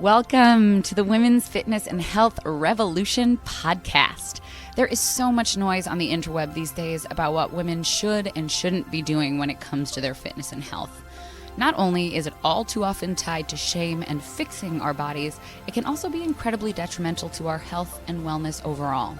Welcome to the Women's Fitness and Health Revolution podcast. There is so much noise on the interweb these days about what women should and shouldn't be doing when it comes to their fitness and health. Not only is it all too often tied to shame and fixing our bodies, it can also be incredibly detrimental to our health and wellness overall.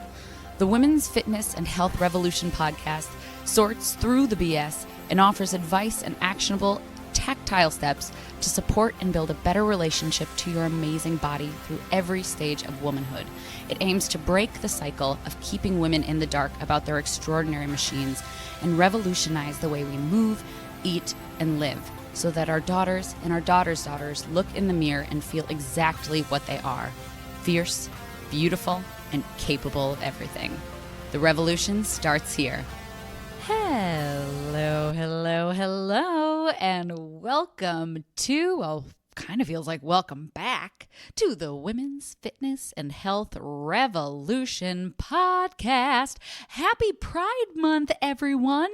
The Women's Fitness and Health Revolution podcast sorts through the BS and offers advice and actionable tactile steps to support and build a better relationship to your amazing body through every stage of womanhood. It aims to break the cycle of keeping women in the dark about their extraordinary machines and revolutionize the way we move, eat, and live so that our daughters and our daughters' daughters look in the mirror and feel exactly what they are: fierce, beautiful, and capable of everything. The revolution starts here. Hello, and welcome to, well, kind of feels like welcome back to the Women's Fitness and Health Revolution podcast. Happy Pride Month, everyone.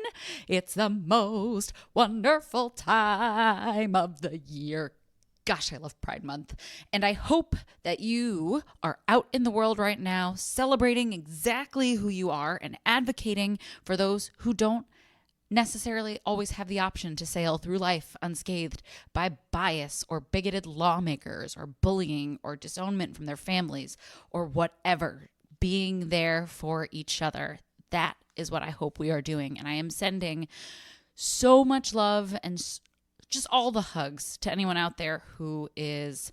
It's the most wonderful time of the year. Gosh, I love Pride Month. And I hope that you are out in the world right now celebrating exactly who you are and advocating for those who don't necessarily always have the option to sail through life unscathed by bias or bigoted lawmakers or bullying or disownment from their families or whatever. Being there for each other. That is what I hope we are doing. And I am sending so much love and just all the hugs to anyone out there who is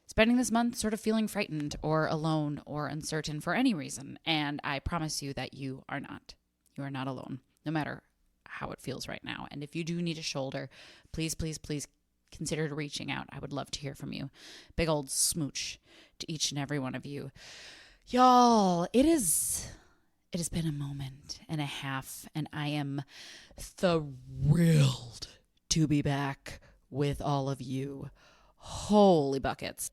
spending this month sort of feeling frightened or alone or uncertain for any reason. And I promise you that you are not. You are not alone, no matter how it feels right now. And if you do need a shoulder, please, please, please consider reaching out. I would love to hear from you. Big old smooch to each and every one of you. Y'all, it has been a moment and a half, and I am thrilled to be back with all of you. Holy buckets.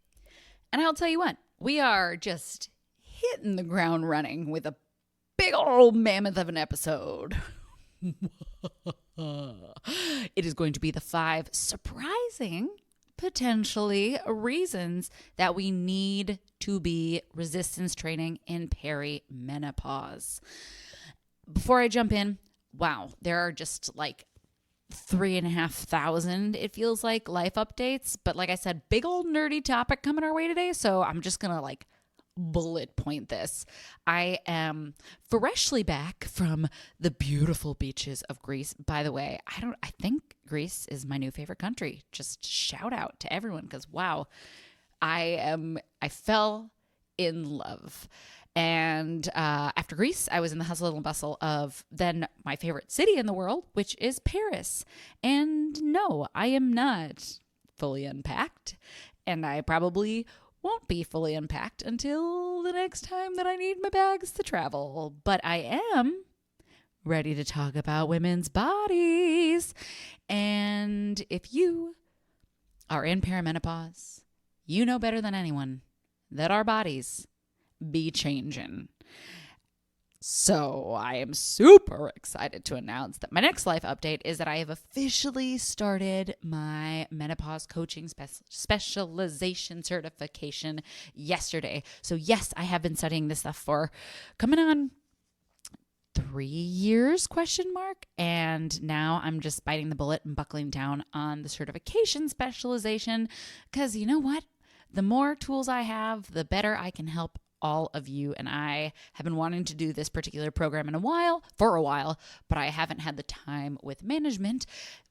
And I'll tell you what, we are just hitting the ground running with a big old mammoth of an episode. It is going to be the 5 surprising, potentially, reasons that we need to be resistance training in perimenopause. Before I jump in, wow, there are just like 3,500, it feels like, life updates. But like I said, big old nerdy topic coming our way today. So I'm just going to bullet point this. I am freshly back from the beautiful beaches of Greece. By the way, I think Greece is my new favorite country. Just shout out to everyone, because wow, I fell in love. And after Greece, I was in the hustle and bustle of then my favorite city in the world, which is Paris. And no, I am not fully unpacked, and I probably won't be fully unpacked until the next time that I need my bags to travel. But I am ready to talk about women's bodies. And if you are in perimenopause, you know better than anyone that our bodies be changing. So I am super excited to announce that my next life update is that I have officially started my menopause coaching specialization certification yesterday. So yes, I have been studying this stuff for coming on 3 years, ? And now I'm just biting the bullet and buckling down on the certification specialization, because you know what? The more tools I have, the better I can help all of you. And I have been wanting to do this particular program for a while, but I haven't had the time with management,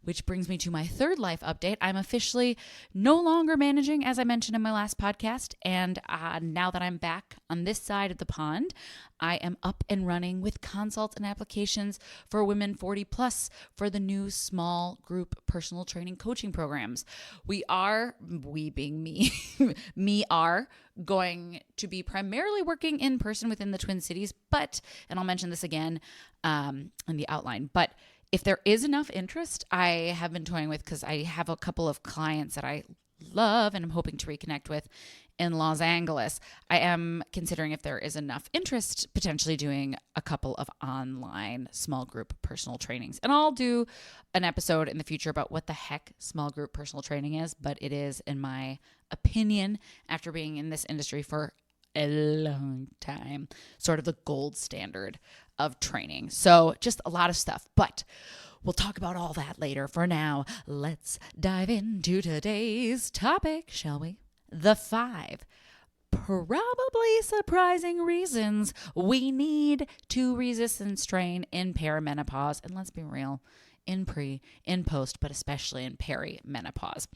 which brings me to my third life update. I'm officially no longer managing, as I mentioned in my last podcast. And now that I'm back on this side of the pond, I am up and running with consults and applications for women 40 plus for the new small group personal training coaching programs. We being me, are going to be primarily working in person within the Twin Cities, but, and I'll mention this again in the outline, but if there is enough interest, I have been toying with, because I have a couple of clients that I love and I'm hoping to reconnect with in Los Angeles. I am considering if there is enough interest, potentially doing a couple of online small group personal trainings. And I'll do an episode in the future about what the heck small group personal training is, but it is, in my opinion, after being in this industry for a long time, sort of the gold standard of training. So just a lot of stuff, but we'll talk about all that later. For now, let's dive into today's topic, shall we? The 5 probably surprising reasons we need to resistance train in perimenopause. And let's be real, in pre, in post, but especially in perimenopause.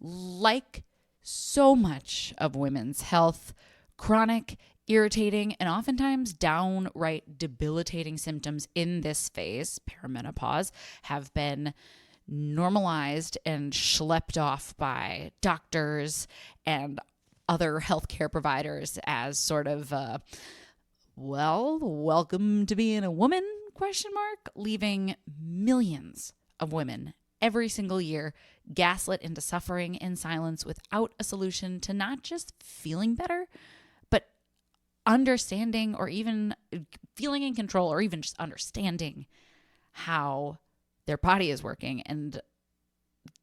Like so much of women's health, chronic, irritating, and oftentimes downright debilitating symptoms in this phase, perimenopause, have been normalized and schlepped off by doctors and other healthcare providers as sort of, welcome to being a woman, ? Leaving millions of women every single year gaslit into suffering in silence without a solution to not just feeling better, but understanding or even feeling in control or even just understanding how their body is working. And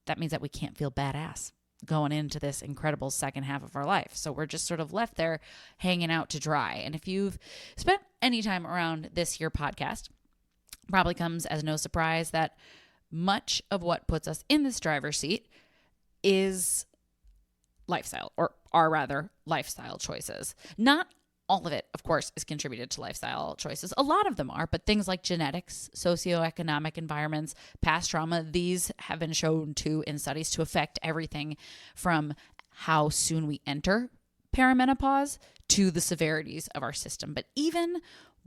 that means that we can't feel badass going into this incredible second half of our life. So we're just sort of left there hanging out to dry. And if you've spent any time around this here podcast, probably comes as no surprise that much of what puts us in this driver's seat is lifestyle, or are rather lifestyle choices. Not all of it, of course, is contributed to lifestyle choices. A lot of them are, but things like genetics, socioeconomic environments, past trauma, these have been shown to, in studies, to affect everything from how soon we enter perimenopause to the severities of our system. But even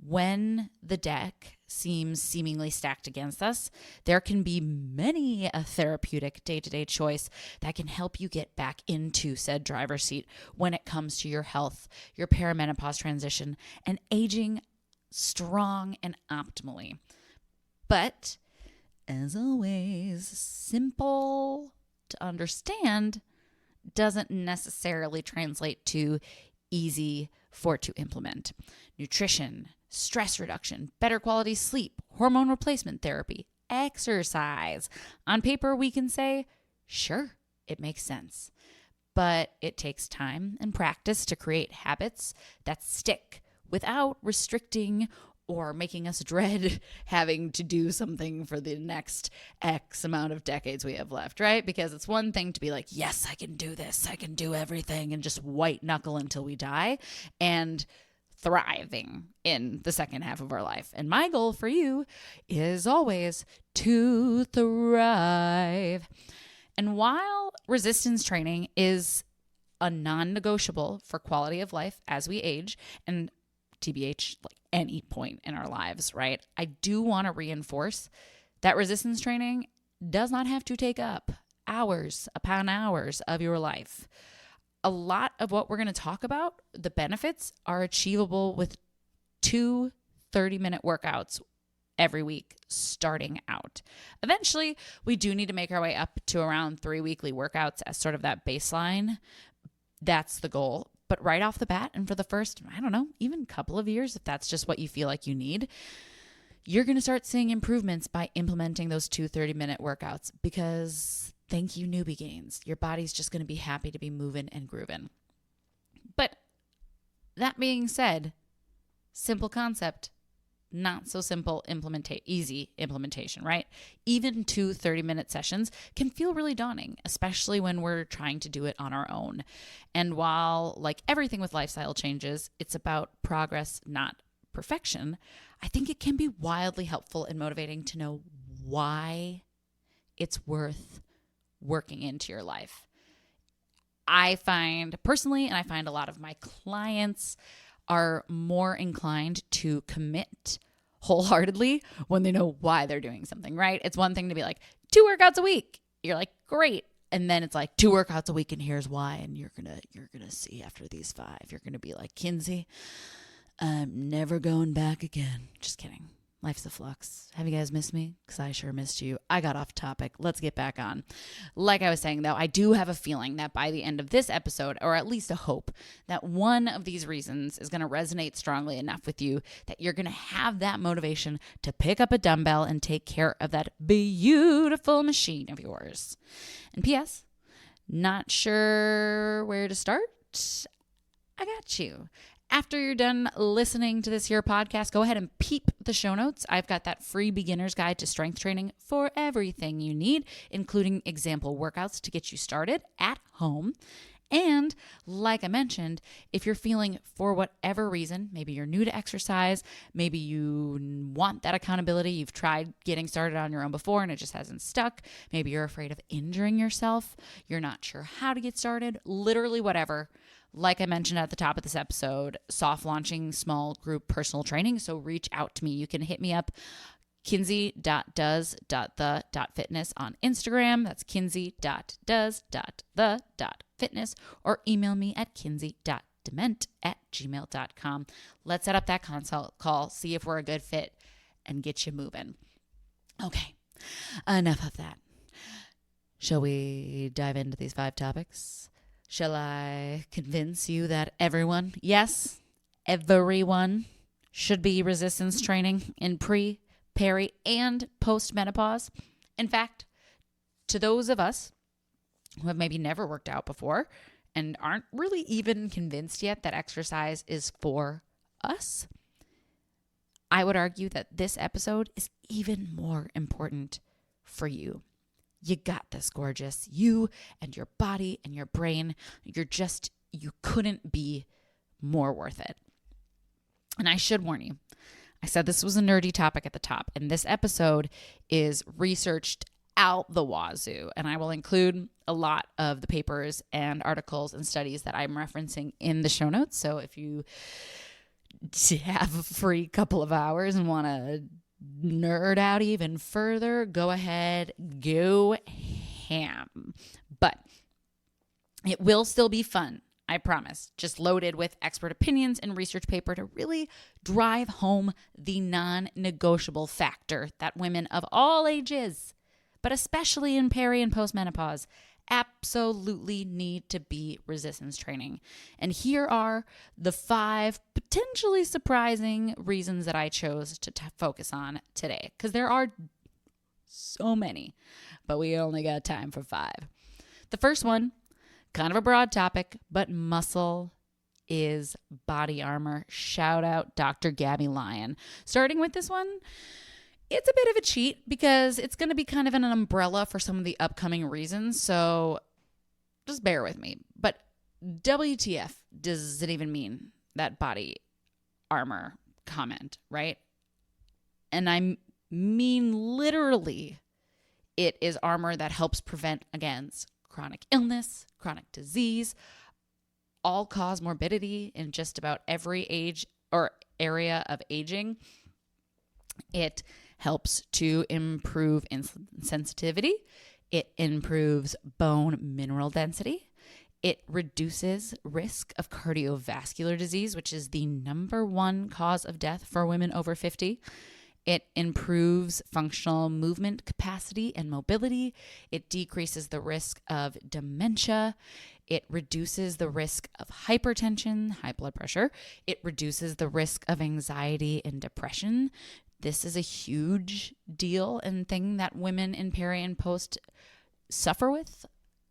when the deck seems seemingly stacked against us, there can be many a therapeutic day-to-day choice that can help you get back into said driver's seat when it comes to your health, your perimenopause transition, and aging strong and optimally. But as always, simple to understand doesn't necessarily translate to easy for to implement. Nutrition, stress reduction, better quality sleep, hormone replacement therapy, exercise. On paper, we can say, sure, it makes sense. But it takes time and practice to create habits that stick without restricting or making us dread having to do something for the next X amount of decades we have left, right? Because it's one thing to be like, yes, I can do this, I can do everything, and just white knuckle until we die, and thriving in the second half of our life. And my goal for you is always to thrive. And while resistance training is a non-negotiable for quality of life as we age, and TBH, like any point in our lives, right? I do want to reinforce that resistance training does not have to take up hours upon hours of your life. A lot of what we're going to talk about, the benefits, are achievable with 2 30-minute workouts every week starting out. Eventually, we do need to make our way up to around 3 weekly workouts as sort of that baseline. That's the goal. But right off the bat, and for the first, I don't know, even couple of years, if that's just what you feel like you need, you're going to start seeing improvements by implementing those 2 30-minute workouts, because thank you, newbie gains. Your body's just going to be happy to be moving and grooving. But that being said, simple concept, not so simple easy implementation, right? Even 2 30-minute sessions can feel really daunting, especially when we're trying to do it on our own. And while, like everything with lifestyle changes, it's about progress, not perfection, I think it can be wildly helpful and motivating to know why it's worth working into your life. I find personally, and I find a lot of my clients are more inclined to commit wholeheartedly when they know why they're doing something, right? It's one thing to be like, 2 workouts a week. You're like, great. And then it's like 2 workouts a week and here's why. And you're gonna see after these 5, you're gonna be like, Kinsey, I'm never going back again. Just kidding. Life's a flux. Have you guys missed me? Because I sure missed you. I got off topic. Let's get back on. Like I was saying, though, I do have a feeling that by the end of this episode, or at least a hope, that one of these reasons is going to resonate strongly enough with you that you're going to have that motivation to pick up a dumbbell and take care of that beautiful machine of yours. And P.S., not sure where to start? I got you. After you're done listening to this here podcast, go ahead and peep the show notes. I've got that free beginner's guide to strength training for everything you need, including example workouts to get you started at home. And like I mentioned, if you're feeling for whatever reason, maybe you're new to exercise, maybe you want that accountability, you've tried getting started on your own before and it just hasn't stuck, maybe you're afraid of injuring yourself, you're not sure how to get started, literally whatever. Like I mentioned at the top of this episode, soft launching small group personal training. So reach out to me. You can hit me up, kinsey.does.the.fitness on Instagram. That's kinsey.does.the.fitness, or email me at kinsey.dement@gmail.com. Let's set up that consult call, see if we're a good fit, and get you moving. Okay, enough of that. Shall we dive into these 5 topics? Shall I convince you that everyone, yes, everyone should be resistance training in pre, peri, and post-menopause? In fact, to those of us who have maybe never worked out before and aren't really even convinced yet that exercise is for us, I would argue that this episode is even more important for you. You got this, gorgeous. You and your body and your brain, you couldn't be more worth it. And I should warn you, I said this was a nerdy topic at the top, and this episode is researched out the wazoo, and I will include a lot of the papers and articles and studies that I'm referencing in the show notes. So if you have a free couple of hours and want to nerd out even further, go ahead, go ham. But it will still be fun, I promise. Just loaded with expert opinions and research paper to really drive home the non-negotiable factor that women of all ages, but especially in peri and postmenopause, absolutely need to be resistance training. And here are the 5 potentially surprising reasons that I chose to focus on today, because there are so many, but we only got time for 5. The first one, kind of a broad topic, but muscle is body armor. Shout out Dr. Gabby Lyon. Starting with this one, it's a bit of a cheat because it's going to be kind of an umbrella for some of the upcoming reasons. So just bear with me. But WTF does it even mean, that body armor comment, right? And I mean literally, it is armor that helps prevent against chronic illness, chronic disease, all-cause morbidity in just about every age or area of aging. It helps to improve insulin sensitivity. It improves bone mineral density. It reduces risk of cardiovascular disease, which is the number 1 cause of death for women over 50. It improves functional movement capacity and mobility. It decreases the risk of dementia. It reduces the risk of hypertension, high blood pressure. It reduces the risk of anxiety and depression. This is a huge deal and thing that women in peri and post suffer with.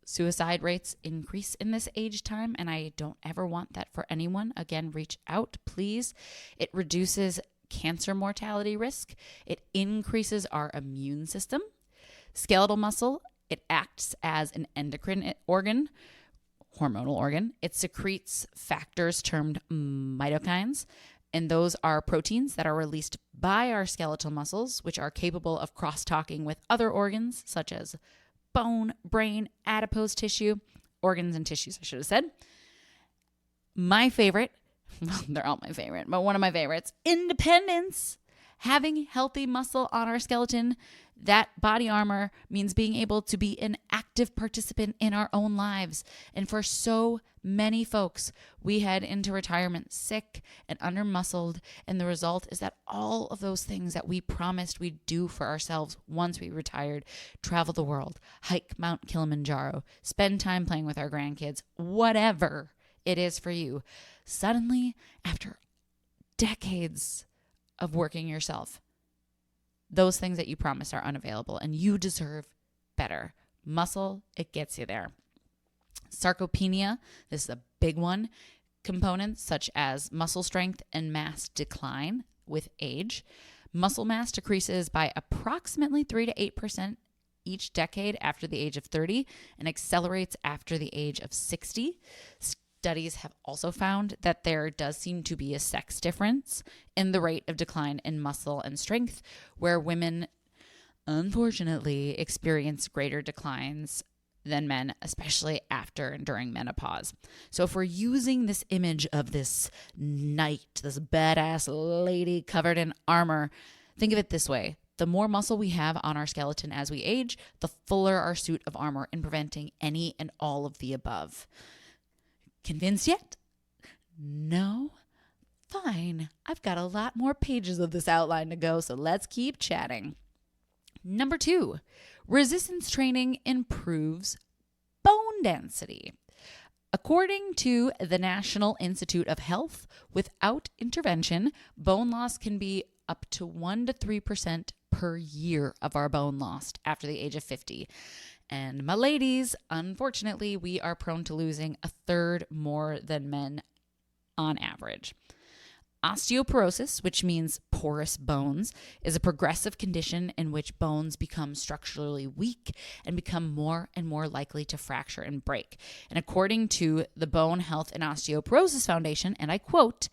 Suicide rates increase in this age time, and I don't ever want that for anyone. Again, reach out, please. It reduces cancer mortality risk. It increases our immune system. Skeletal muscle, it acts as an endocrine organ, hormonal organ. It secretes factors termed cytokines, and those are proteins that are released by our skeletal muscles, which are capable of cross-talking with other organs, such as bone, brain, adipose tissue, organs and tissues, I should have said. My favorite, well, they're all my favorite, but one of my favorites, independence. Having healthy muscle on our skeleton That body armor means being able to be an active participant in our own lives. And for so many folks, we head into retirement sick and under-muscled, and the result is that all of those things that we promised we'd do for ourselves once we retired, travel the world, hike Mount Kilimanjaro, spend time playing with our grandkids, whatever it is for you, suddenly, after decades of working yourself, those things that you promised are unavailable, and you deserve better. Muscle, it gets you there. Sarcopenia, this is a big one. Components such as muscle strength and mass decline with age. Muscle mass decreases by approximately 3 to 8% each decade after the age of 30 and accelerates after the age of 60. Studies have also found that there does seem to be a sex difference in the rate of decline in muscle and strength, where women unfortunately experience greater declines than men, especially after and during menopause. So if we're using this image of this knight, this badass lady covered in armor, think of it this way. The more muscle we have on our skeleton as we age, the fuller our suit of armor in preventing any and all of the above. Convinced yet? No? Fine. I've got a lot more pages of this outline to go, so let's keep chatting. Number 2, resistance training improves bone density. According to the National Institute of Health, without intervention, bone loss can be up to 1 to 3% per year of our bone lost after the age of 50. And my ladies, unfortunately, we are prone to losing a third more than men on average. Osteoporosis, which means porous bones, is a progressive condition in which bones become structurally weak and become more and more likely to fracture and break. And according to the Bone Health and Osteoporosis Foundation, and I quote,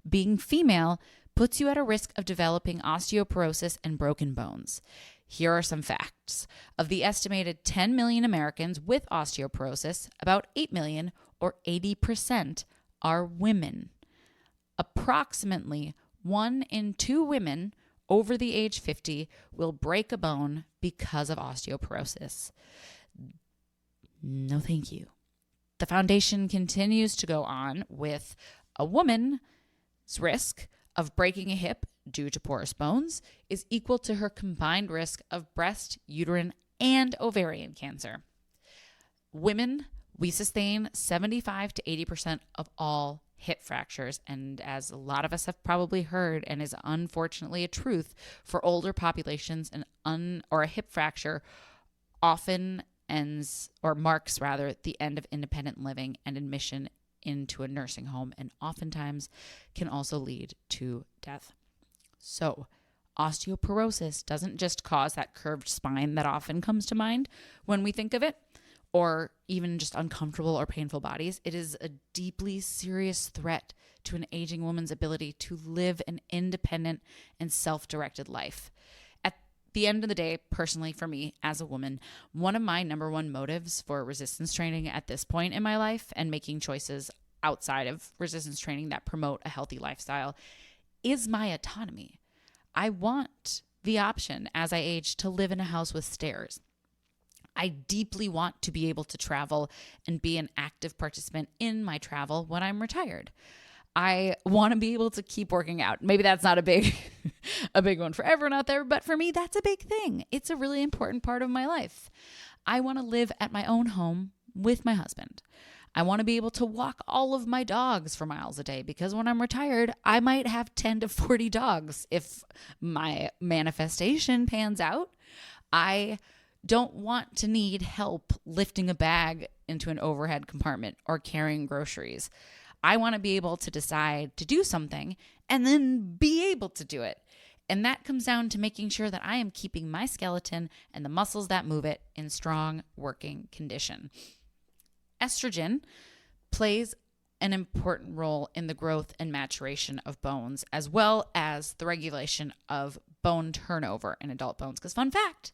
being female puts you at a risk of developing osteoporosis and broken bones. Here are some facts. Of the estimated 10 million Americans with osteoporosis, about 8 million, or 80%, are women. Approximately 1 in 2 women over the age 50 will break a bone because of osteoporosis. No, thank you. The foundation continues to go on with a woman's risk of breaking a hip due to porous bones is equal to her combined risk of breast, uterine, and ovarian cancer. Women, we sustain 75 to 80% of all hip fractures, and as a lot of us have probably heard, and is unfortunately a truth for older populations, a hip fracture often marks the end of independent living and admission into a nursing home, and oftentimes can also lead to death. So, osteoporosis doesn't just cause that curved spine that often comes to mind when we think of it, or even just uncomfortable or painful bodies. It is a deeply serious threat to an aging woman's ability to live an independent and self-directed life. At the end of the day, personally for me as a woman, one of my number one motives for resistance training at this point in my life and making choices outside of resistance training that promote a healthy lifestyle is my autonomy. I want the option as I age to live in a house with stairs. I deeply want to be able to travel and be an active participant in my travel when I'm retired. I want to be able to keep working out. Maybe that's not a big one for everyone out there, but for me, that's a big thing. It's a really important part of my life. I want to live at my own home with my husband. I want to be able to walk all of my dogs for miles a day, because when I'm retired, I might have 10 to 40 dogs if my manifestation pans out. I don't want to need help lifting a bag into an overhead compartment or carrying groceries. I want to be able to decide to do something and then be able to do it. And that comes down to making sure that I am keeping my skeleton and the muscles that move it in strong working condition. Estrogen plays an important role in the growth and maturation of bones, as well as the regulation of bone turnover in adult bones. Because fun fact,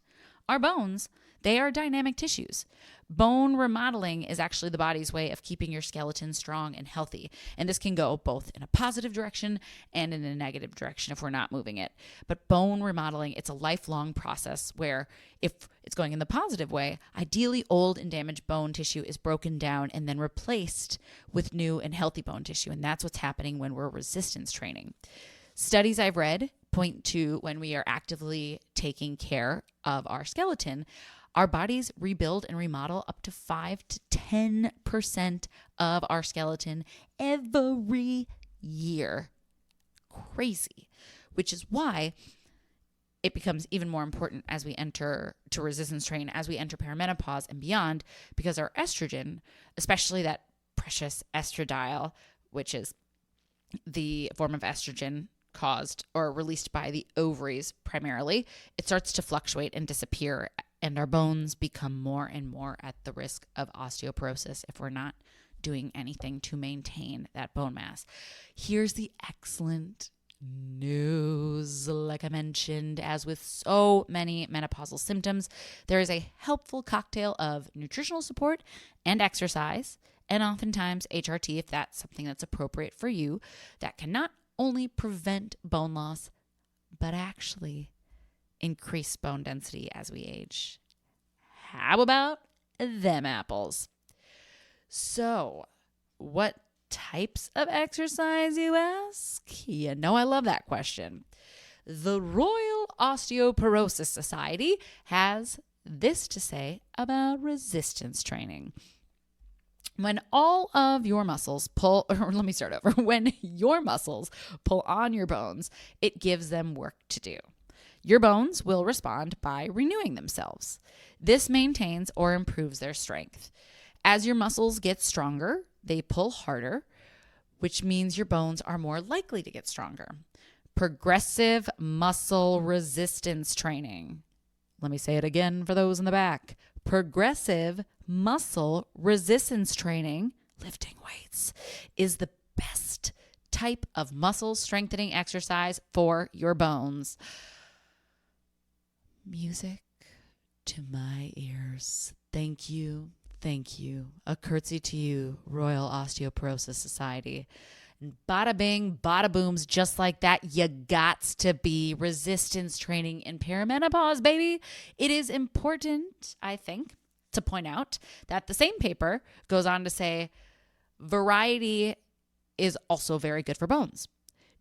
Our bones, they are dynamic tissues. Bone remodeling is actually the body's way of keeping your skeleton strong and healthy. And this can go both in a positive direction and in a negative direction if we're not moving it. But bone remodeling, it's a lifelong process where if it's going in the positive way, ideally old and damaged bone tissue is broken down and then replaced with new and healthy bone tissue. And that's what's happening when we're resistance training. Studies I've read point to when we are actively taking care of our skeleton, our bodies rebuild and remodel up to 5 to 10% of our skeleton every year. Crazy. Which is why it becomes even more important as we enter to resistance train, as we enter perimenopause and beyond, because our estrogen, especially that precious estradiol, which is the form of estrogen caused or released by the ovaries primarily, it starts to fluctuate and disappear, and our bones become more and more at the risk of osteoporosis if we're not doing anything to maintain that bone mass. Here's the excellent news. Like I mentioned, as with so many menopausal symptoms, there is a helpful cocktail of nutritional support and exercise, and oftentimes HRT, if that's something that's appropriate for you, that can not only prevent bone loss, but actually increase bone density as we age. How about them apples? So, what types of exercise, you ask? You know I love that question. The Royal Osteoporosis Society has this to say about resistance training. When all of your muscles pull, or let me start over. When your muscles pull on your bones, it gives them work to do. Your bones will respond by renewing themselves. This maintains or improves their strength. As your muscles get stronger, they pull harder, which means your bones are more likely to get stronger. Progressive muscle resistance training. Let me say it again for those in the back. Progressive muscle resistance training, lifting weights, is the best type of muscle strengthening exercise for your bones. Music to my ears. Thank you. Thank you. A curtsy to you, Royal Osteoporosis Society. And bada bing, bada booms, just like that, you gots to be resistance training in perimenopause, baby. It is important, I think, to point out that the same paper goes on to say variety is also very good for bones.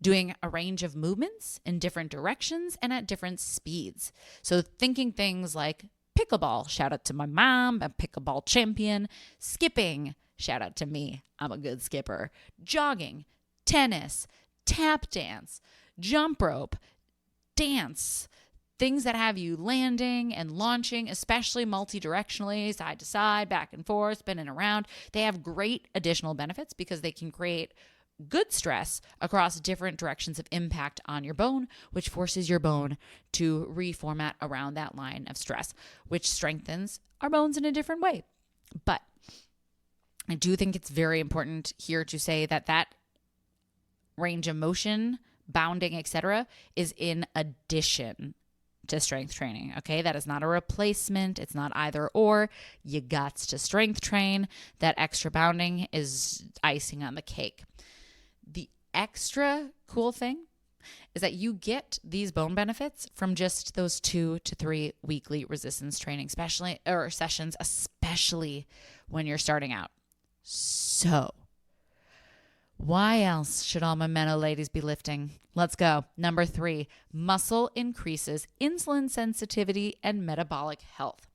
Doing a range of movements in different directions and at different speeds. So thinking things like pickleball, shout out to my mom, a pickleball champion. Skipping, shout out to me, I'm a good skipper. Jogging, tennis, tap dance, jump rope, dance. Things that have you landing and launching, especially multi-directionally, side to side, back and forth, spinning around. They have great additional benefits because they can create good stress across different directions of impact on your bone, which forces your bone to reformat around that line of stress, which strengthens our bones in a different way. But I do think it's very important here to say that that range of motion, bounding, etc., is in addition to strength training. Okay, that is not a replacement. It's not either or. You got to strength train. That extra bounding is icing on the cake. The extra cool thing is that you get these bone benefits from just those 2 to 3 weekly resistance training, sessions, especially when you're starting out. So, why else should all my meno ladies be lifting? Let's go. Number 3, muscle increases insulin sensitivity and metabolic health.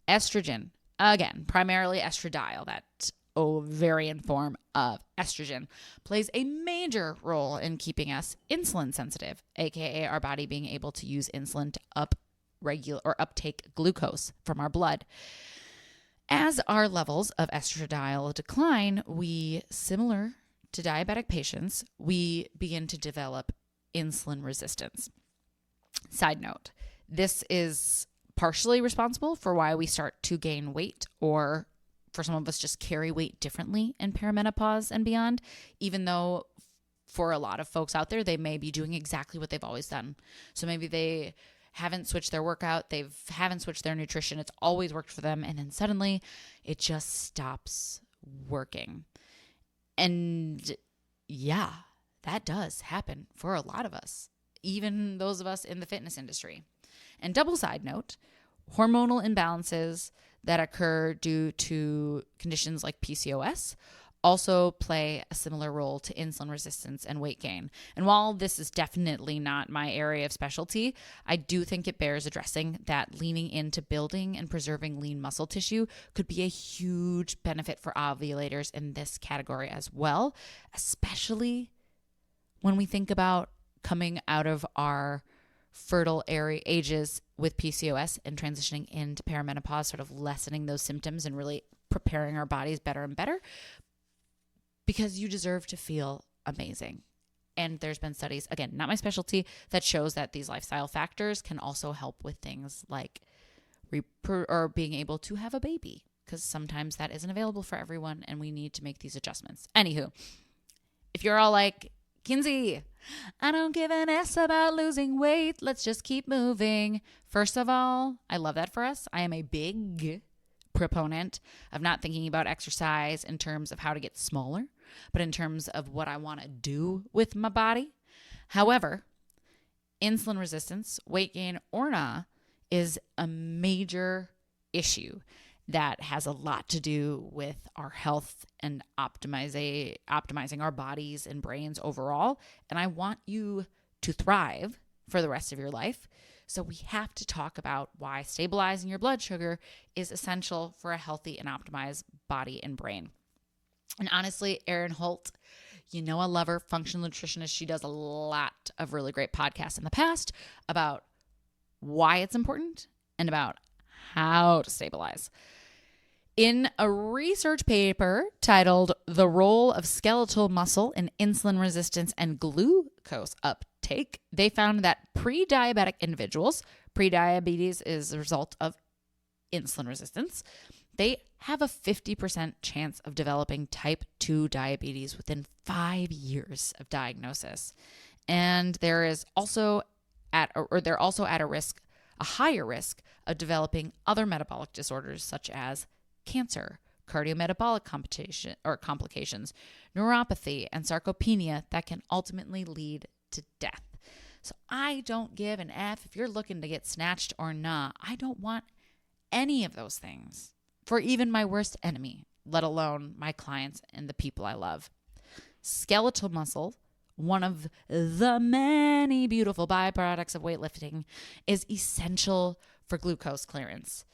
Estrogen, again, primarily estradiol, that ovarian form of estrogen, plays a major role in keeping us insulin sensitive, aka our body being able to use insulin to uptake glucose from our blood. As our levels of estradiol decline, similar to diabetic patients, we begin to develop insulin resistance. Side note, this is partially responsible for why we start to gain weight, or for some of us just carry weight differently in perimenopause and beyond, even though for a lot of folks out there, they may be doing exactly what they've always done. So maybe they haven't switched their workout, they haven't switched their nutrition. It's always worked for them. And then suddenly it just stops working. And yeah, that does happen for a lot of us, even those of us in the fitness industry. And double side note, hormonal imbalances that occur due to conditions like PCOS also play a similar role to insulin resistance and weight gain. And while this is definitely not my area of specialty, I do think it bears addressing that leaning into building and preserving lean muscle tissue could be a huge benefit for ovulators in this category as well, especially when we think about coming out of our fertile ages with PCOS and transitioning into perimenopause, sort of lessening those symptoms and really preparing our bodies better and better, because you deserve to feel amazing. And there's been studies, again, not my specialty, that shows that these lifestyle factors can also help with things like being able to have a baby, because sometimes that isn't available for everyone and we need to make these adjustments. Anywho, if you're all like, Kinsey, I don't give an S about losing weight, let's just keep moving. First of all, I love that for us. I am a big proponent of not thinking about exercise in terms of how to get smaller, but in terms of what I want to do with my body. However, insulin resistance, weight gain, or not, is a major issue that has a lot to do with our health and optimizing our bodies and brains overall. And I want you to thrive for the rest of your life. So we have to talk about why stabilizing your blood sugar is essential for a healthy and optimized body and brain. And honestly, Erin Holt, you know I love her, functional nutritionist. She does a lot of really great podcasts in the past about why it's important and about how to stabilize. In a research paper titled The Role of Skeletal Muscle in Insulin Resistance and Glucose Uptake, they found that pre-diabetic individuals, pre-diabetes is a result of insulin resistance, they have a 50% chance of developing type 2 diabetes within 5 years of diagnosis. And they're also at a higher risk of developing other metabolic disorders such as cancer, cardiometabolic complications, neuropathy, and sarcopenia that can ultimately lead to death. So I don't give an F if you're looking to get snatched or not. I don't want any of those things for even my worst enemy, let alone my clients and the people I love. Skeletal muscle, one of the many beautiful byproducts of weightlifting, is essential for glucose clearance.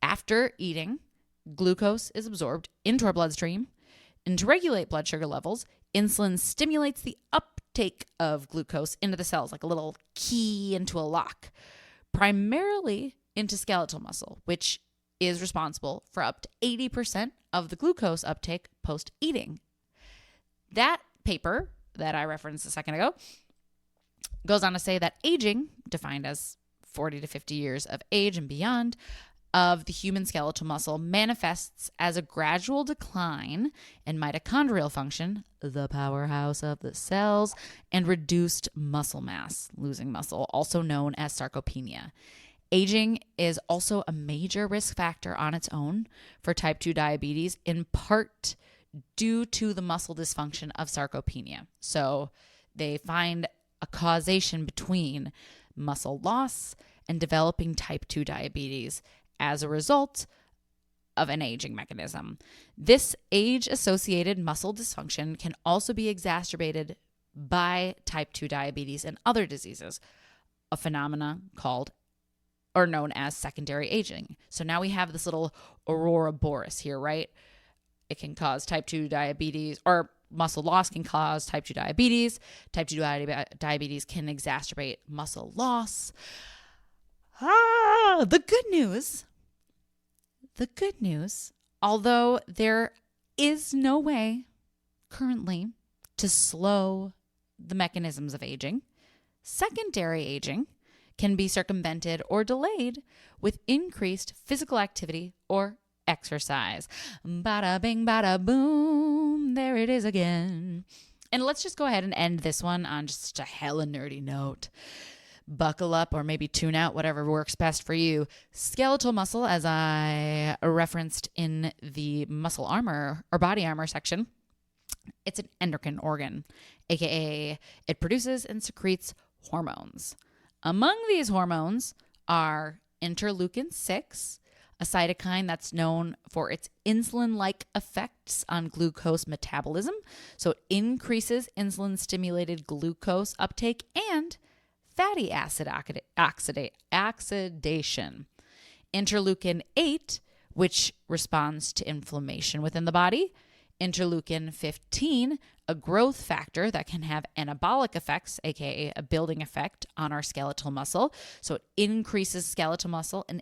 After eating, glucose is absorbed into our bloodstream, and to regulate blood sugar levels, insulin stimulates the uptake of glucose into the cells, like a little key into a lock, primarily into skeletal muscle, which is responsible for up to 80% of the glucose uptake post-eating. That paper that I referenced a second ago goes on to say that aging, defined as 40 to 50 years of age and beyond, of the human skeletal muscle manifests as a gradual decline in mitochondrial function, the powerhouse of the cells, and reduced muscle mass, losing muscle, also known as sarcopenia. Aging is also a major risk factor on its own for type 2 diabetes, in part due to the muscle dysfunction of sarcopenia. So they find a causation between muscle loss and developing type 2 diabetes as a result of an aging mechanism. This age-associated muscle dysfunction can also be exacerbated by type 2 diabetes and other diseases, a phenomena known as secondary aging. So now we have this little aurora boreas here, right? It can cause type 2 diabetes, or muscle loss can cause type 2 diabetes. Type 2 diabetes can exacerbate muscle loss. The good news, although there is no way currently to slow the mechanisms of aging, secondary aging can be circumvented or delayed with increased physical activity or exercise. Bada bing, bada boom. There it is again. And let's just go ahead and end this one on just a hella nerdy note. buckle up or maybe tune out, whatever works best for you. Skeletal muscle, as I referenced in the muscle armor or body armor section, it's an endocrine organ, aka it produces and secretes hormones. Among these hormones are interleukin 6, a cytokine that's known for its insulin-like effects on glucose metabolism. So it increases insulin-stimulated glucose uptake and fatty acid oxidation. Interleukin 8, which responds to inflammation within the body. Interleukin 15, a growth factor that can have anabolic effects, aka a building effect on our skeletal muscle. So it increases skeletal muscle and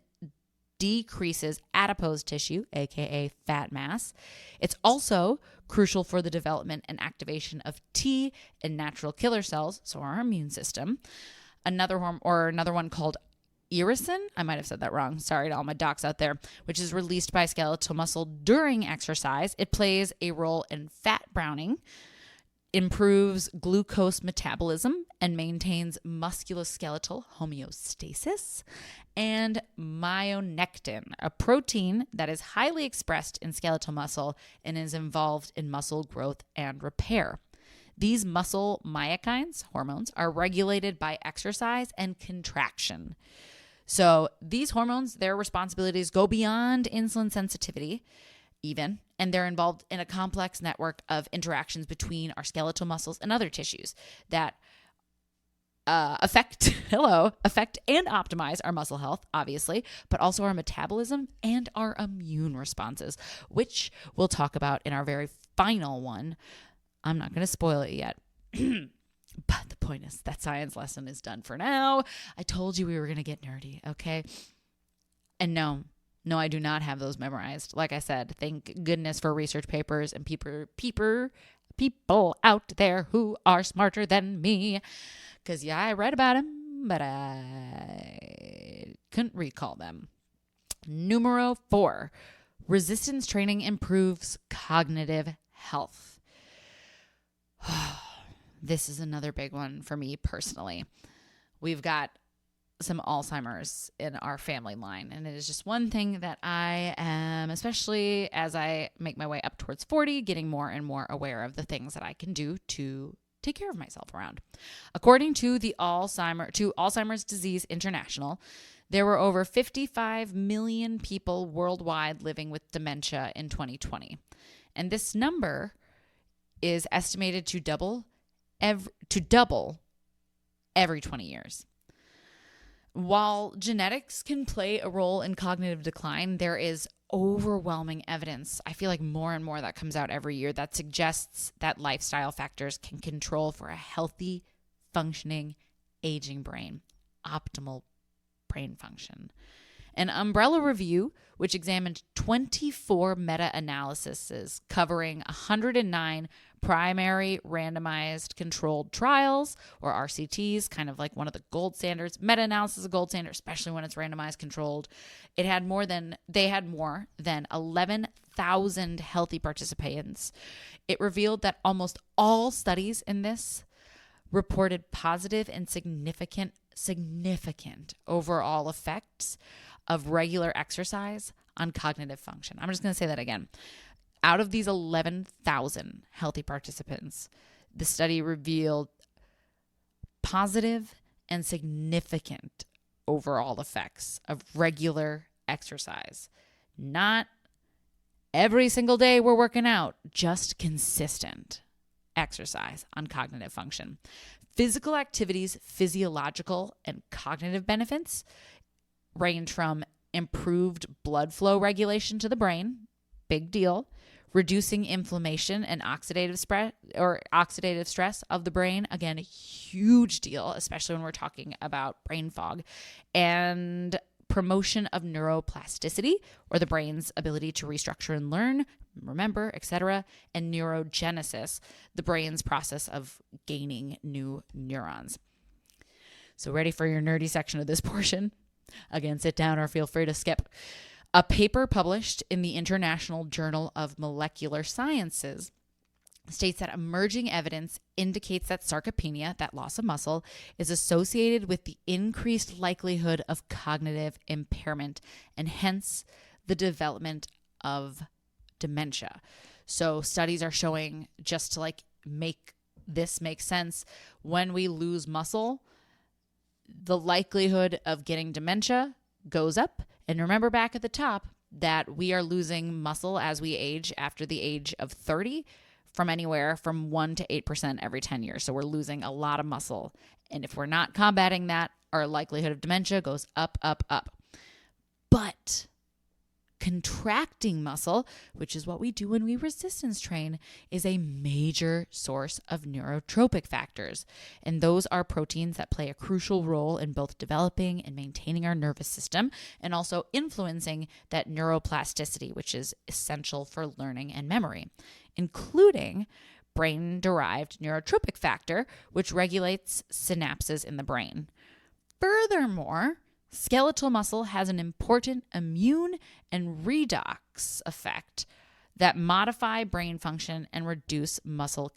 decreases adipose tissue, aka fat mass. It's also crucial for the development and activation of T and natural killer cells, so our immune system. Another one called irisin, I might have said that wrong, sorry to all my docs out there, which is released by skeletal muscle during exercise. It plays a role in fat browning, improves glucose metabolism, and maintains musculoskeletal homeostasis. And myonectin, a protein that is highly expressed in skeletal muscle and is involved in muscle growth and repair. These muscle myokines, hormones, are regulated by exercise and contraction. So these hormones, their responsibilities go beyond insulin sensitivity even, and they're involved in a complex network of interactions between our skeletal muscles and other tissues that affect and optimize our muscle health, obviously, but also our metabolism and our immune responses, which we'll talk about in our very final one. I'm not going to spoil it yet. But the point is that science lesson is done for now. I told you we were going to get nerdy, okay? And no, I do not have those memorized. Like I said, thank goodness for research papers and people out there who are smarter than me. Because, yeah, I read about them, but I couldn't recall them. Numero 4, resistance training improves cognitive health. This is another big one for me personally. We've got some Alzheimer's in our family line, and it is just one thing that I am, especially as I make my way up towards 40, getting more and more aware of the things that I can do to take care of myself around. According to the Alzheimer's Disease International, there were over 55 million people worldwide living with dementia in 2020. And this number is estimated to double every 20 years. While genetics can play a role in cognitive decline, there is overwhelming evidence, I feel like more and more that comes out every year, that suggests that lifestyle factors can control for a healthy, functioning, aging brain, optimal brain function. An umbrella review, which examined 24 meta-analyses covering 109 primary randomized controlled trials, or RCTs, kind of like one of the gold standards. Meta-analysis is a gold standard, especially when it's randomized controlled. They had more than 11,000 healthy participants. It revealed that almost all studies in this reported positive and significant overall effects of regular exercise on cognitive function. I'm just going to say that again. Out of these 11,000 healthy participants, the study revealed positive and significant overall effects of regular exercise. Not every single day we're working out, just consistent exercise on cognitive function. Physical activity's physiological and cognitive benefits range from improved blood flow regulation to the brain, big deal, reducing inflammation and oxidative stress of the brain, again, a huge deal, especially when we're talking about brain fog, and promotion of neuroplasticity, or the brain's ability to restructure and learn, remember, etc., and neurogenesis, the brain's process of gaining new neurons. So ready for your nerdy section of this portion? Again, sit down or feel free to skip. A paper published in the International Journal of Molecular Sciences states that emerging evidence indicates that sarcopenia, that loss of muscle, is associated with the increased likelihood of cognitive impairment and hence the development of dementia. So studies are showing, just to like make this make sense, when we lose muscle, the likelihood of getting dementia goes up. And remember back at the top that we are losing muscle as we age after the age of 30 from anywhere from 1 to 8% every 10 years. So we're losing a lot of muscle. And if we're not combating that, our likelihood of dementia goes up, up, up. But contracting muscle, which is what we do when we resistance train, is a major source of neurotropic factors. And those are proteins that play a crucial role in both developing and maintaining our nervous system and also influencing that neuroplasticity, which is essential for learning and memory, including brain-derived neurotropic factor, which regulates synapses in the brain. Furthermore, skeletal muscle has an important immune and redox effect that modify brain function and reduce muscle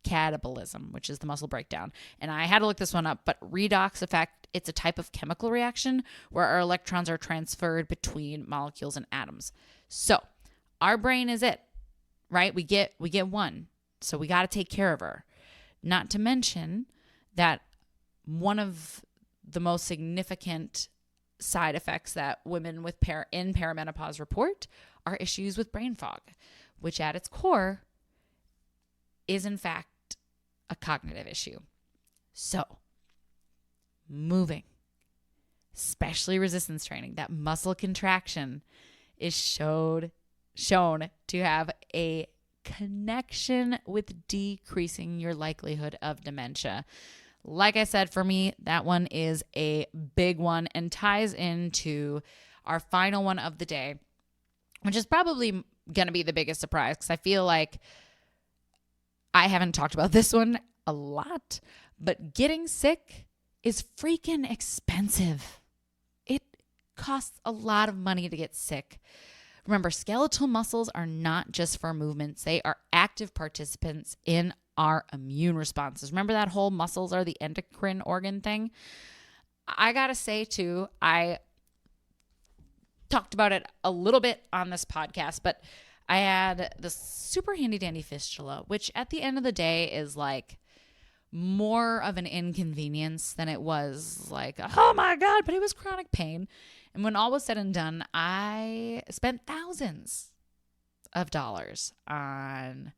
catabolism, which is the muscle breakdown. And I had to look this one up, but redox effect, it's a type of chemical reaction where our electrons are transferred between molecules and atoms. So our brain is it, right? We get one. So we got to take care of her. Not to mention that one of the most significant side effects that women with in perimenopause report are issues with brain fog, which at its core is in fact a cognitive issue. So moving, especially resistance training, that muscle contraction is shown to have a connection with decreasing your likelihood of dementia. Like I said, for me, that one is a big one and ties into our final one of the day, which is probably going to be the biggest surprise because I feel like I haven't talked about this one a lot, but getting sick is freaking expensive. It costs a lot of money to get sick. Remember, skeletal muscles are not just for movements. They are active participants in our immune responses. Remember that whole muscles are the endocrine organ thing? I gotta say too, I talked about it a little bit on this podcast, but I had this super handy dandy fistula, which at the end of the day is like more of an inconvenience than it was like, oh my God, but it was chronic pain. And when all was said and done, I spent thousands of dollars on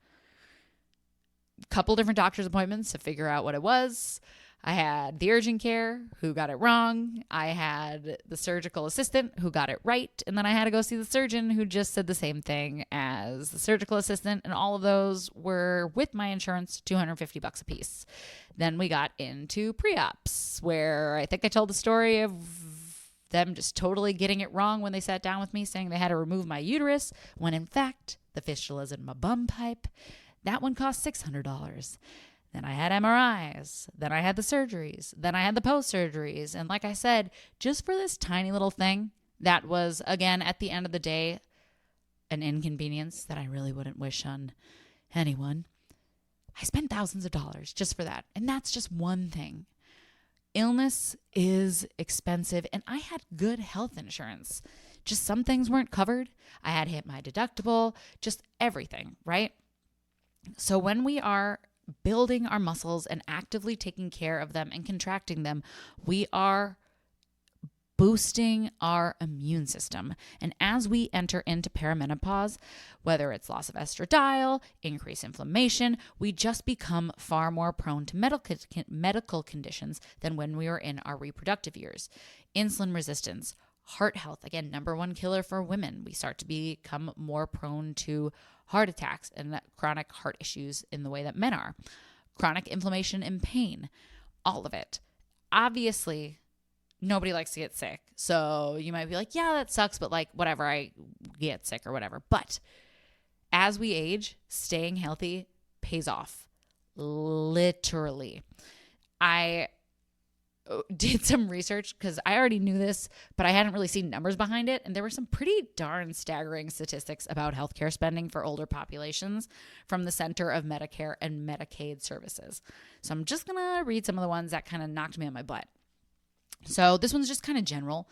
a couple different doctor's appointments to figure out what it was. I had the urgent care who got it wrong. I had the surgical assistant who got it right. And then I had to go see the surgeon who just said the same thing as the surgical assistant. And all of those were with my insurance, $250 a piece. Then we got into pre-ops where I think I told the story of them just totally getting it wrong when they sat down with me saying they had to remove my uterus when in fact the fistula is in my bum pipe. That one cost $600. Then I had MRIs. Then I had the surgeries. Then I had the post-surgeries. And like I said, just for this tiny little thing that was, again, at the end of the day, an inconvenience that I really wouldn't wish on anyone, I spent thousands of dollars just for that. And that's just one thing. Illness is expensive, and I had good health insurance. Just some things weren't covered. I had hit my deductible, just everything, right? So when we are building our muscles and actively taking care of them and contracting them, we are boosting our immune system. And as we enter into perimenopause, whether it's loss of estradiol, increased inflammation, we just become far more prone to medical conditions than when we were in our reproductive years. Insulin resistance, heart health, again, number one killer for women. We start to become more prone to heart attacks and chronic heart issues in the way that men are. Chronic inflammation and pain, all of it. Obviously, nobody likes to get sick. So you might be like, yeah, that sucks, but like, whatever, I get sick or whatever. But as we age, staying healthy pays off. Literally. I did some research because I already knew this, but I hadn't really seen numbers behind it. And there were some pretty darn staggering statistics about healthcare spending for older populations from the Center of Medicare and Medicaid Services. So I'm just going to read some of the ones that kind of knocked me on my butt. So this one's just kind of general,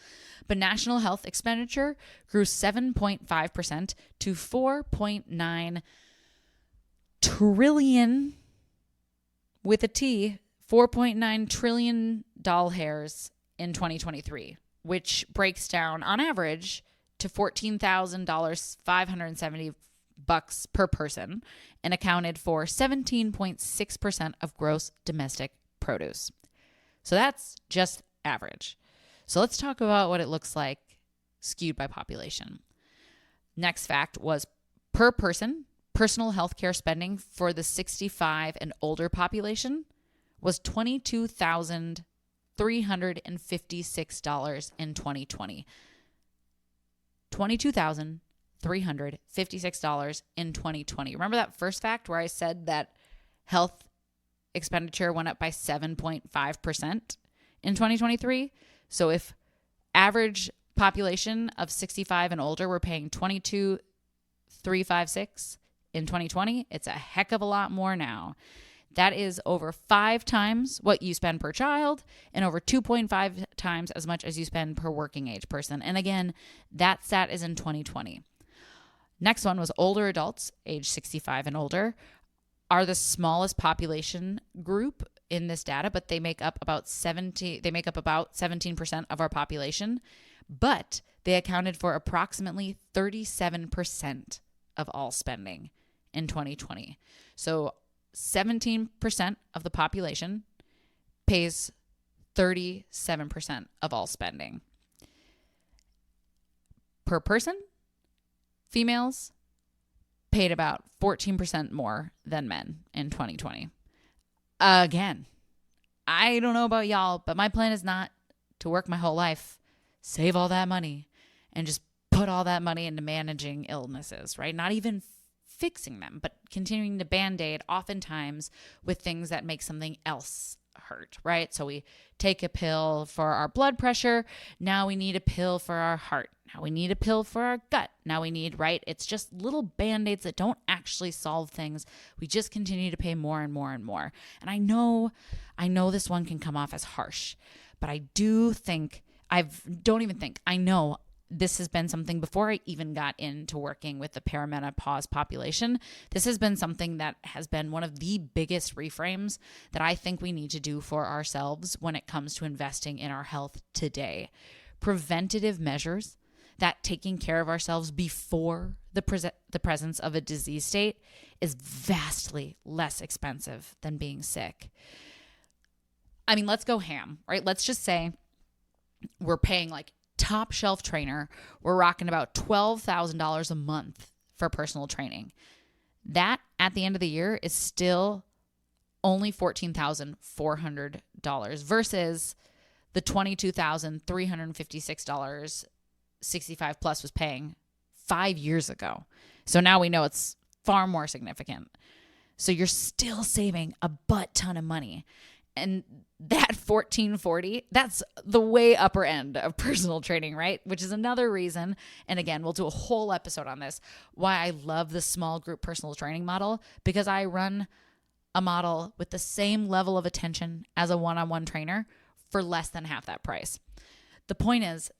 but national health expenditure grew 7.5% to $4.9 trillion with a T, $4.9 trillion hairs in 2023, which breaks down on average to $14,570 per person and accounted for 17.6% of gross domestic produce. So that's just average. So let's talk about what it looks like skewed by population. Next fact was per person, personal healthcare spending for the 65 and older population was $22,356 in 2020. $22,356 in 2020. Remember that first fact where I said that health expenditure went up by 7.5% in 2023? So if average population of 65 and older were paying $22,356 in 2020, it's a heck of a lot more now. That is over 5 times what you spend per child and over 2.5 times as much as you spend per working age person. And again, that stat is in 2020. Next one was older adults, age 65 and older, are the smallest population group in this data, but they make up about 17% of our population, but they accounted for approximately 37% of all spending in 2020. So 17% of the population pays 37% of all spending. Per person, females paid about 14% more than men in 2020. Again, I don't know about y'all, but my plan is not to work my whole life, save all that money, and just put all that money into managing illnesses, right? Not even fixing them, but continuing to band-aid oftentimes with things that make something else hurt, right? So we take a pill for our blood pressure. Now we need a pill for our heart. Now we need a pill for our gut. Now we need, right? It's just little band-aids that don't actually solve things. We just continue to pay more and more and more. And I know this one can come off as harsh, but I know this has been something before I even got into working with the perimenopause population. This has been something that has been one of the biggest reframes that I think we need to do for ourselves when it comes to investing in our health today. Preventative measures, that taking care of ourselves before the presence of a disease state, is vastly less expensive than being sick. I mean, let's go ham, right? Let's just say we're paying like top shelf trainer. We're rocking about $12,000 a month for personal training. That at the end of the year is still only $14,400 versus the $22,356 65 plus was paying 5 years ago. So now we know it's far more significant. So you're still saving a butt ton of money. And that $1,440, that's the way upper end of personal training, right? Which is another reason, and again, we'll do a whole episode on this, why I love the small group personal training model, because I run a model with the same level of attention as a one-on-one trainer for less than half that price. The point is,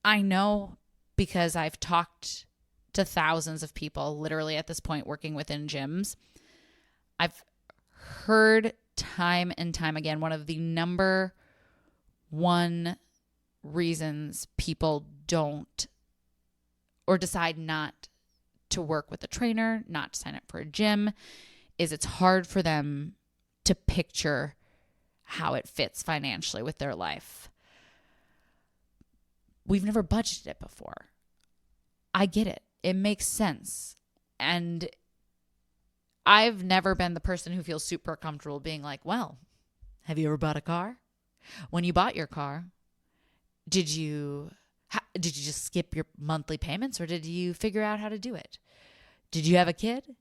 I know because I've talked to thousands of people literally at this point working within gyms, I've heard time and time again, one of the number one reasons people don't or decide not to work with a trainer, not to sign up for a gym, is it's hard for them to picture how it fits financially with their life. We've never budgeted it before. I get it. It makes sense. And I've never been the person who feels super comfortable being like, well, have you ever bought a car? When you bought your car, did you just skip your monthly payments or did you figure out how to do it? Did you have a kid?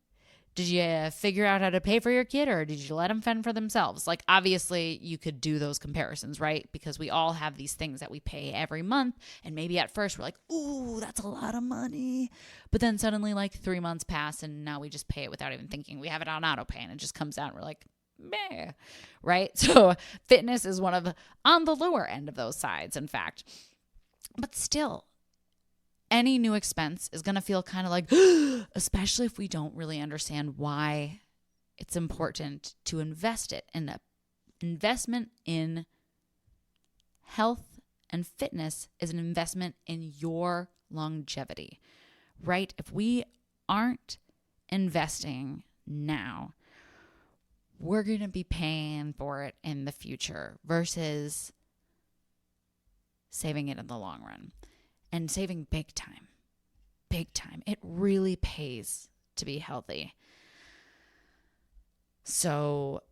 Did you figure out how to pay for your kid, or did you let them fend for themselves? Like, obviously, you could do those comparisons, right? Because we all have these things that we pay every month. And maybe at first we're like, ooh, that's a lot of money. But then suddenly, like, 3 months pass and now we just pay it without even thinking. We have it on auto pay and it just comes out and we're like, meh, right? So fitness is on the lower end of those sides, in fact. But still, any new expense is going to feel kind of like, especially if we don't really understand why it's important to invest it. And an investment in health and fitness is an investment in your longevity, right? If we aren't investing now, we're going to be paying for it in the future versus saving it in the long run. And saving big time. Big time. It really pays to be healthy. So,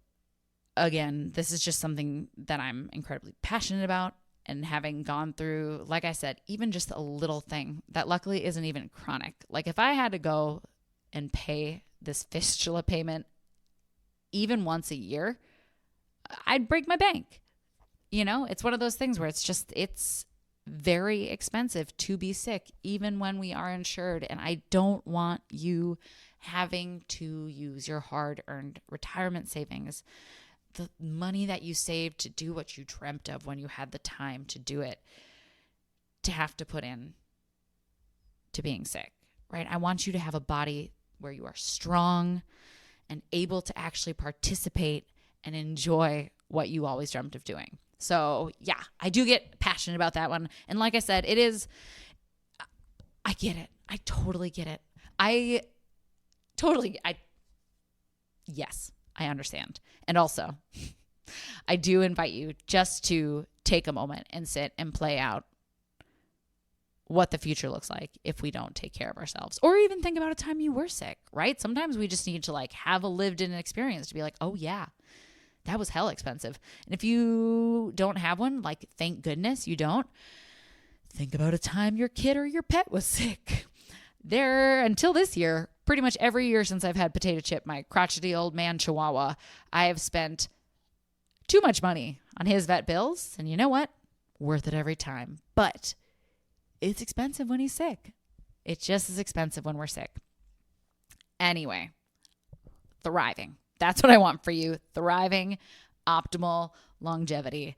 again, this is just something that I'm incredibly passionate about. And having gone through, like I said, even just a little thing that luckily isn't even chronic. Like if I had to go and pay this fistula payment even once a year, I'd break my bank. You know, it's one of those things where it's very expensive to be sick, even when we are insured. And I don't want you having to use your hard-earned retirement savings, the money that you saved to do what you dreamt of when you had the time to do it, to have to put in to being sick, right? I want you to have a body where you are strong and able to actually participate and enjoy what you always dreamt of doing. So yeah, I do get passionate about that one. And like I said, I get it. I totally get it. Yes, I understand. And also, I do invite you just to take a moment and sit and play out what the future looks like if we don't take care of ourselves, or even think about a time you were sick, right? Sometimes we just need to like have a lived in experience to be like, oh yeah, that was hell expensive. And if you don't have one, like, thank goodness you don't. Think about a time your kid or your pet was sick. Until this year, pretty much every year since I've had Potato Chip, my crotchety old man chihuahua, I have spent too much money on his vet bills. And you know what? Worth it every time. But it's expensive when he's sick. It's just as expensive when we're sick. Anyway, thriving. That's what I want for you. Thriving, optimal longevity.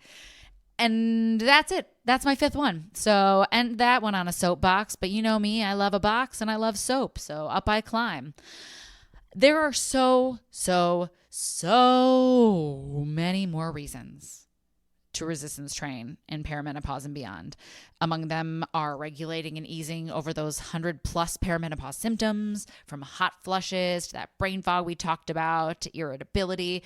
And that's it. That's my fifth one. So, and that one on a soapbox, but you know me, I love a box and I love soap. So up I climb. There are so many more reasons to resistance train in perimenopause and beyond. Among them are regulating and easing over those 100+ perimenopause symptoms, from hot flushes to that brain fog we talked about, to irritability,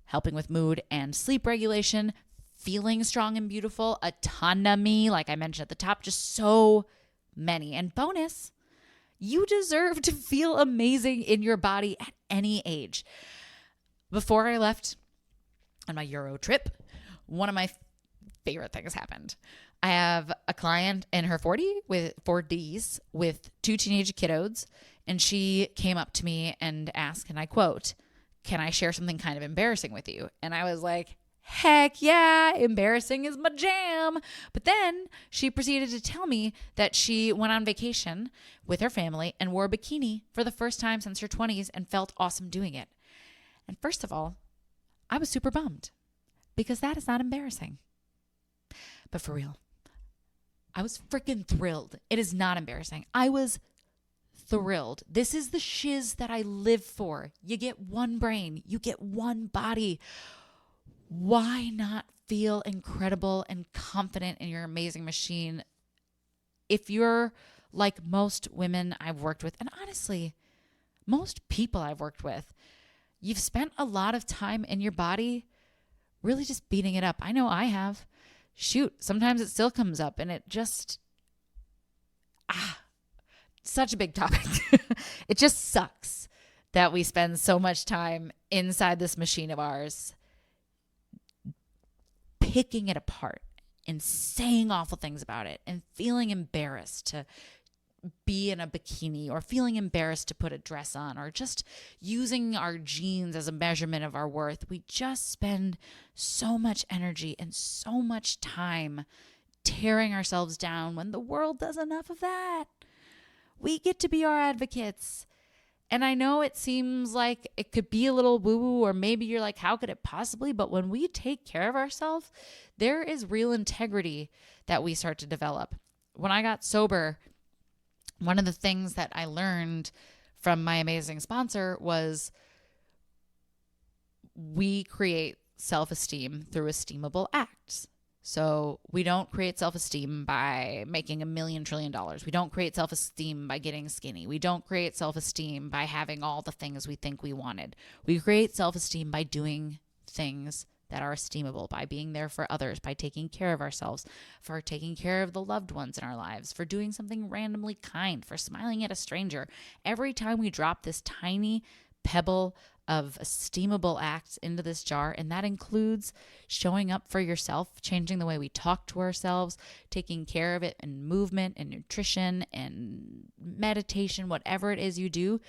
helping with mood and sleep regulation, feeling strong and beautiful, autonomy, like I mentioned at the top, just so many. And bonus, you deserve to feel amazing in your body at any age. Before I left on my Euro trip, one of my favorite things happened. I have a client in her 40s with 2 teenage kiddos, and she came up to me and asked, and I quote, "Can I share something kind of embarrassing with you?" And I was like, heck yeah, embarrassing is my jam. But then she proceeded to tell me that she went on vacation with her family and wore a bikini for the first time since her 20s and felt awesome doing it. And first of all, I was super bummed, because that is not embarrassing. But for real, I was freaking thrilled. It is not embarrassing. I was thrilled. This is the shiz that I live for. You get one brain. You get one body. Why not feel incredible and confident in your amazing machine? If you're like most women I've worked with, and honestly, most people I've worked with, you've spent a lot of time in your body really just beating it up. I know I have. Shoot, sometimes it still comes up, and it just, such a big topic. It just sucks that we spend so much time inside this machine of ours picking it apart and saying awful things about it and feeling embarrassed to be in a bikini or feeling embarrassed to put a dress on or just using our jeans as a measurement of our worth. We just spend so much energy and so much time tearing ourselves down when the world does enough of that. We get to be our advocates. And I know it seems like it could be a little woo-woo, or maybe you're like, how could it possibly? But when we take care of ourselves, there is real integrity that we start to develop. When I got sober, one of the things that I learned from my amazing sponsor was we create self-esteem through esteemable acts. So we don't create self-esteem by making $1 million trillion. We don't create self-esteem by getting skinny. We don't create self-esteem by having all the things we think we wanted. We create self-esteem by doing things that are esteemable, by being there for others, by taking care of ourselves, for taking care of the loved ones in our lives, for doing something randomly kind, for smiling at a stranger. Every time we drop this tiny pebble of esteemable acts into this jar, and that includes showing up for yourself, changing the way we talk to ourselves, taking care of it in movement and nutrition and meditation, whatever it is you do,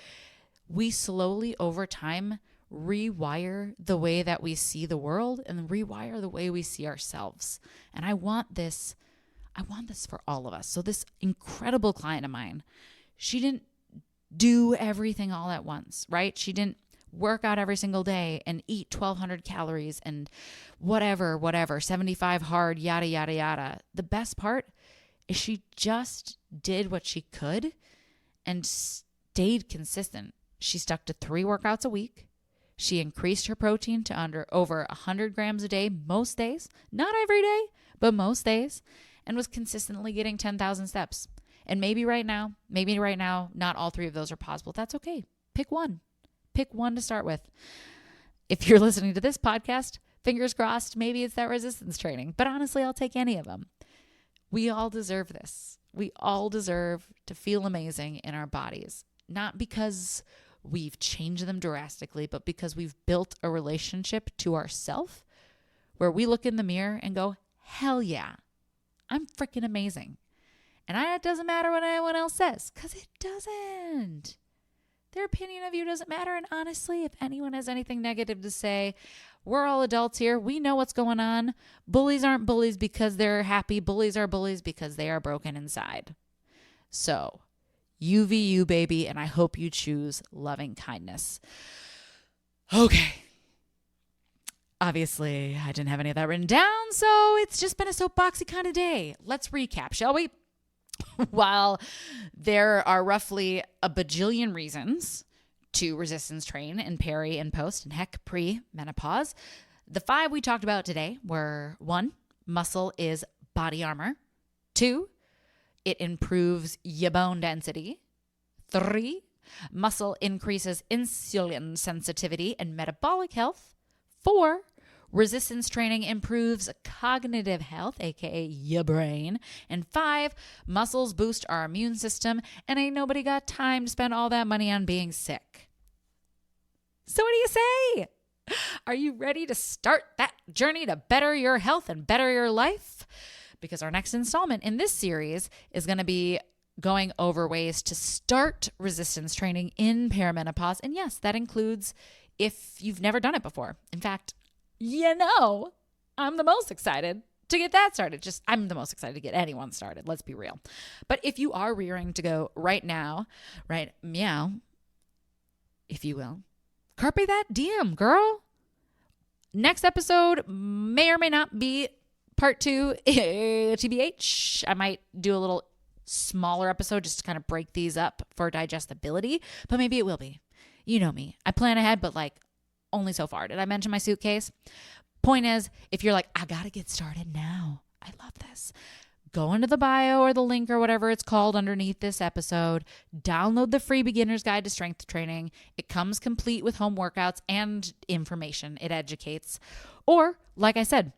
we slowly over time rewire the way that we see the world and rewire the way we see ourselves. And I want this for all of us. So this incredible client of mine, she didn't do everything all at once, right? She didn't work out every single day and eat 1,200 calories and whatever, 75 hard, yada, yada, yada. The best part is she just did what she could and stayed consistent. She stuck to 3 workouts a week. She increased her protein to over 100 grams a day most days, not every day, but most days, and was consistently getting 10,000 steps. And maybe right now, not all 3 of those are possible. That's okay. Pick one. Pick one to start with. If you're listening to this podcast, fingers crossed, maybe it's that resistance training. But honestly, I'll take any of them. We all deserve this. We all deserve to feel amazing in our bodies. Not because we've changed them drastically, but because we've built a relationship to ourselves where we look in the mirror and go, hell yeah, I'm freaking amazing. And it doesn't matter what anyone else says, because it doesn't. Their opinion of you doesn't matter. And honestly, if anyone has anything negative to say, we're all adults here. We know what's going on. Bullies aren't bullies because they're happy. Bullies are bullies because they are broken inside. So, you, baby, and I hope you choose loving kindness. Okay. Obviously, I didn't have any of that written down, so it's just been a soapboxy kind of day. Let's recap, shall we? While there are roughly a bajillion reasons to resistance train in peri and post and heck pre-menopause, the 5 we talked about today were 1, muscle is body armor. 2, it improves your bone density. 3, muscle increases insulin sensitivity and metabolic health. 4, resistance training improves cognitive health, aka your brain. And 5, muscles boost our immune system, and ain't nobody got time to spend all that money on being sick. So what do you say? Are you ready to start that journey to better your health and better your life? Because our next installment in this series is going to be going over ways to start resistance training in perimenopause. And yes, that includes if you've never done it before. In fact, I'm the most excited to get that started. I'm the most excited to get anyone started. Let's be real. But if you are rearing to go right now, right, meow, if you will, carpe that diem, girl. Next episode may or may not be part 2, TBH. I might do a little smaller episode just to kind of break these up for digestibility, but maybe it will be. You know me. I plan ahead, but only so far. Did I mention my suitcase? Point is, if you're like, I got to get started now. I love this. Go into the bio or the link or whatever it's called underneath this episode. Download the free beginner's guide to strength training. It comes complete with home workouts and information. It educates. Or, like I said,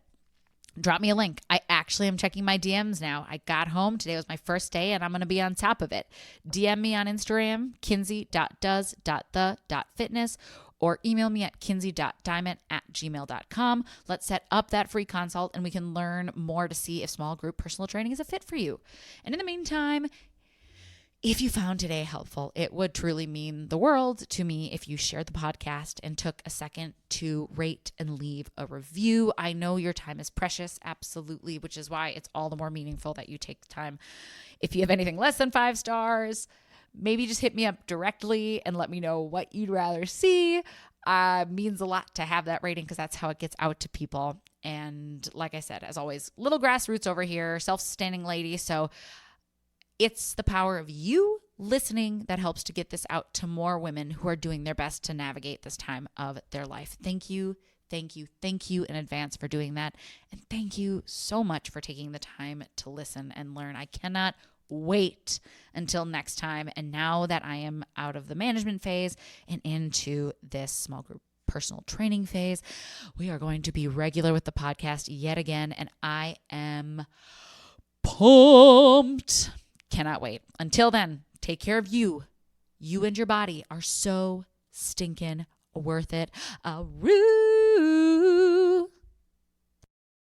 drop me a link. I actually am checking my DMs now. I got home. Today was my first day, and I'm going to be on top of it. DM me on Instagram, kinsey.does.the.fitness, or email me at kinsey.diamond@gmail.com. Let's set up that free consult, and we can learn more to see if small group personal training is a fit for you. And in the meantime, If you found today helpful, it would truly mean the world to me if you shared the podcast and took a second to rate and leave a review. I know your time is precious, absolutely, which is why it's all the more meaningful that you take the time. If you have anything less than 5 stars, maybe just hit me up directly and let me know what you'd rather see. Means a lot to have that rating because that's how it gets out to people. And like I said, as always, little grassroots over here, self-sustaining lady. So it's the power of you listening that helps to get this out to more women who are doing their best to navigate this time of their life. Thank you. Thank you. Thank you in advance for doing that. And thank you so much for taking the time to listen and learn. I cannot wait until next time. And now that I am out of the management phase and into this small group personal training phase, we are going to be regular with the podcast yet again. And I am pumped. Cannot wait. Until then, take care of you. You and your body are so stinking worth it.